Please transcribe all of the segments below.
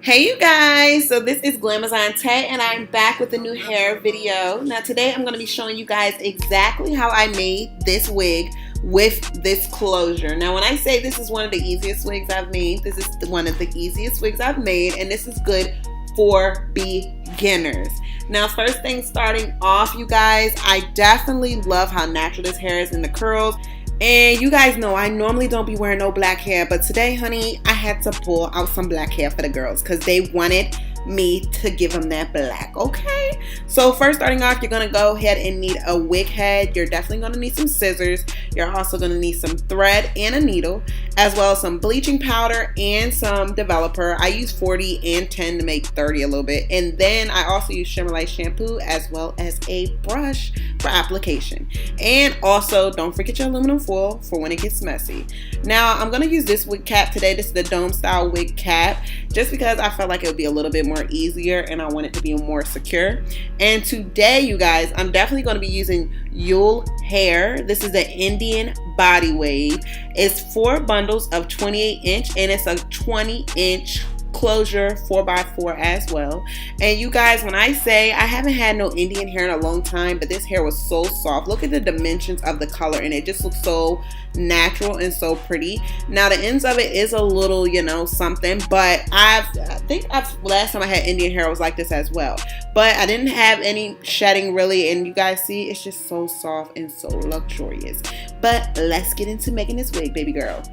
Hey you guys, so this is Glamazon Tay and I'm back with a new hair video. Now today I'm going to be showing you guys exactly how I made this wig with this closure. Now when I say this is one of the easiest wigs I've made, this is one of the easiest wigs I've made, and this is good for beginners. Now first thing starting off, you guys, I definitely love how natural this hair is in the curls. And you guys know I normally don't be wearing no black hair, but today, honey, I had to pull out some black hair for the girls because they wanted me to give them that black, okay? So first starting off, you're gonna go ahead and need a wig head. You're definitely gonna need some scissors. You're also gonna need some thread and a needle, as well as some bleaching powder and some developer. I use 40 and 10 to make 30 a little bit. And then I also use Shimmer Light shampoo as well as a brush for application. And also don't forget your aluminum foil for when it gets messy. Now I'm gonna use this wig cap today. This is the dome style wig cap, just because I felt like it would be a little bit more easier and I want it to be more secure. And today, you guys, I'm definitely going to be using eullair. This is an Indian body wave. It's 4 bundles of 28-inch and it's a 20-inch closure 4x4 as well. And you guys, when I say I haven't had no Indian hair in a long time, but this hair was so soft. Look at the dimensions of the color and it just looks so natural and so pretty. Now the ends of it is a little, you know, something, but I think last time I had Indian hair was like this as well, but I didn't have any shedding really, and you guys see it's just so soft and so luxurious. But let's get into making this wig, baby girl.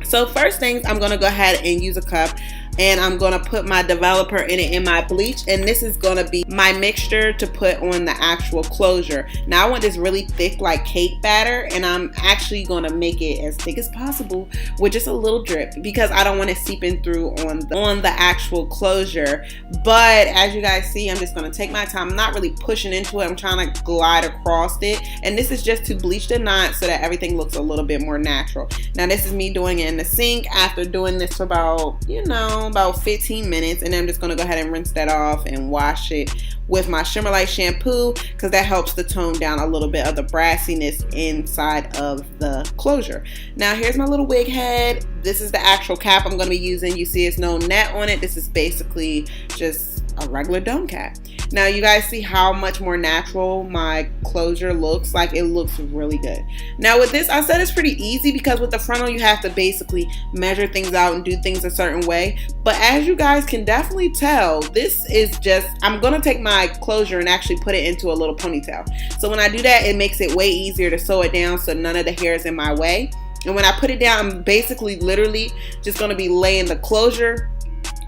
So first things, I'm gonna go ahead and use a cup and I'm gonna put my developer in it in my bleach, and this is gonna be my mixture to put on the actual closure. Now I want this really thick like cake batter, and I'm actually gonna make it as thick as possible with just a little drip because I don't want it seeping through on the actual closure. But as you guys see, I'm just gonna take my time. I'm not really pushing into it. I'm trying to glide across it, and this is just to bleach the knot so that everything looks a little bit more natural. Now this is me doing it in the sink after doing this for about, you know, about 15 minutes, and then I'm just going to go ahead and rinse that off and wash it with my Shimmer Light shampoo because that helps to tone down a little bit of the brassiness inside of the closure. Now here's my little wig head. This is the actual cap I'm going to be using. You see it's no net on it. This is basically just a regular dome cap. Now you guys see how much more natural my closure looks. Like, it looks really good. Now with this, I said it's pretty easy because with the frontal you have to basically measure things out and do things a certain way, but as you guys can definitely tell, this is just, I'm gonna take my closure and actually put it into a little ponytail. So when I do that, it makes it way easier to sew it down so none of the hair is in my way. And when I put it down, I'm basically literally just gonna be laying the closure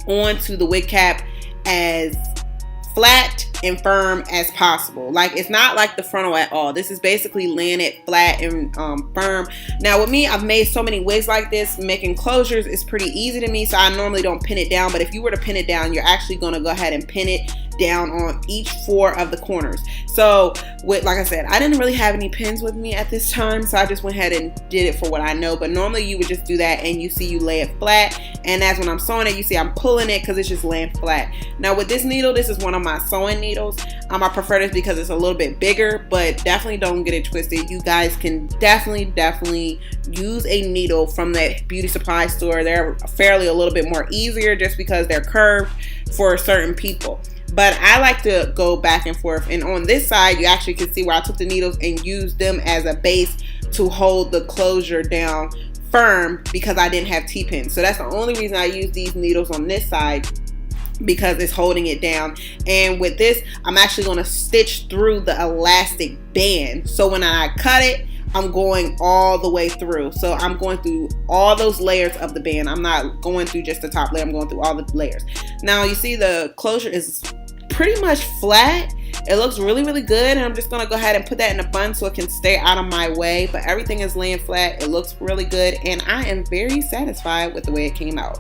onto the wig cap as flat and firm as possible. Like, it's not like the frontal at all. This is basically laying it flat and firm. Now with me, I've made so many wigs like this. Making closures is pretty easy to me, so I normally don't pin it down, but if you were to pin it down, you're actually going to go ahead and pin it down on each 4 of the corners. So with, like I said, I didn't really have any pins with me at this time, so I just went ahead and did it for what I know. But normally you would just do that and you see you lay it flat, and as when I'm sewing it, you see I'm pulling it because it's just laying flat. Now with this needle, this is one of my sewing needles. I prefer this because it's a little bit bigger, but definitely don't get it twisted. You guys can definitely use a needle from that beauty supply store. They're fairly a little bit more easier just because they're curved for certain people. But I like to go back and forth, and on this side you actually can see where I took the needles and used them as a base to hold the closure down firm because I didn't have T-pins. So that's the only reason I use these needles on this side, because it's holding it down. And with this, I'm actually going to stitch through the elastic band, so when I cut it, I'm going all the way through. So I'm going through all those layers of the band. I'm not going through just the top layer, I'm going through all the layers. Now you see the closure is pretty much flat. It looks really good, and I'm just gonna go ahead and put that in a bun so it can stay out of my way. But everything is laying flat. It looks really good, and I am very satisfied with the way it came out.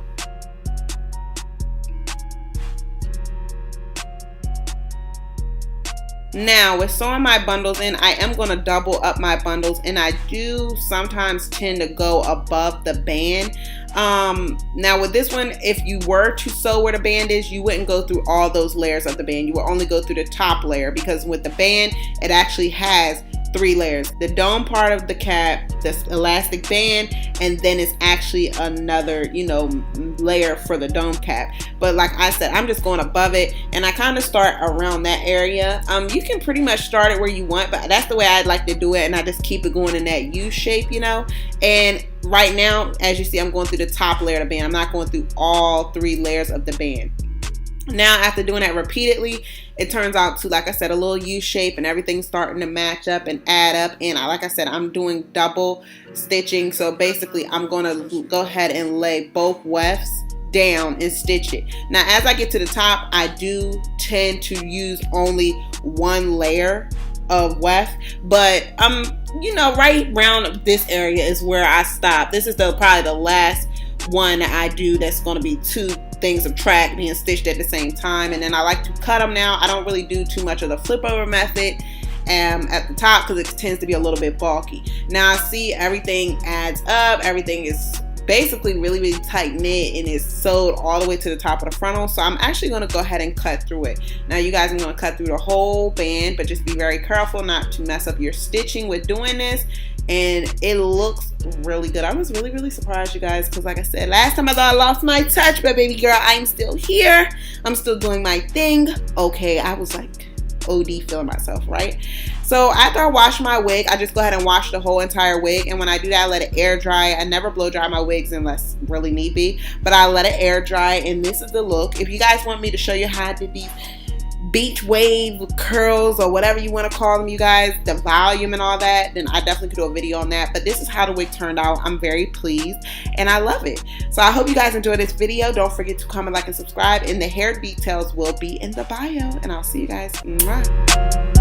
Now with sewing my bundles in, I am going to double up my bundles, and I do sometimes tend to go above the band. Now with this one, if you were to sew where the band is, you wouldn't go through all those layers of the band. You will only go through the top layer, because with the band, it actually has 3 layers. The dome part of the cap, this elastic band, and then it's actually another, you know, layer for the dome cap. But like I said, I'm just going above it, and I kind of start around that area. You can pretty much start it where you want, but that's the way I'd like to do it, and I just keep it going in that U shape, you know. And right now, as you see, I'm going through the top layer of the band. I'm not going through all 3 layers of the band. Now, after doing that repeatedly, it turns out to, like I said, a little U shape, and everything's starting to match up and add up. And like I said, I'm doing double stitching. So basically, I'm going to go ahead and lay both wefts down and stitch it. Now, as I get to the top, I do tend to use only 1 layer of weft, but you know, right around this area is where I stop. This is probably the last one that I do that's going to be 2 things of track being stitched at the same time. And then I like to cut them now. I don't really do too much of the flip over method at the top because it tends to be a little bit bulky. Now I see everything adds up. Everything is basically really tight knit and is sewed all the way to the top of the frontal. So I'm actually going to go ahead and cut through it. Now you guys are going to cut through the whole band, but just be very careful not to mess up your stitching with doing this. And it looks really good. I was really surprised, you guys, because like I said, last time I thought I lost my touch, but baby girl, I'm still here. I'm still doing my thing. Okay, I was like OD feeling myself, right? So after I wash my wig, I just go ahead and wash the whole entire wig. And when I do that, I let it air dry. I never blow dry my wigs unless really need be, but I let it air dry. And this is the look. If you guys want me to show you how I did these beach wave curls or whatever you want to call them, you guys, the volume and all that, then I definitely could do a video on that. But this is how the wig turned out. I'm very pleased and I love it. So I hope you guys enjoyed this video. Don't forget to comment, like, and subscribe, and the hair details will be in the bio, and I'll see you guys. Mwah.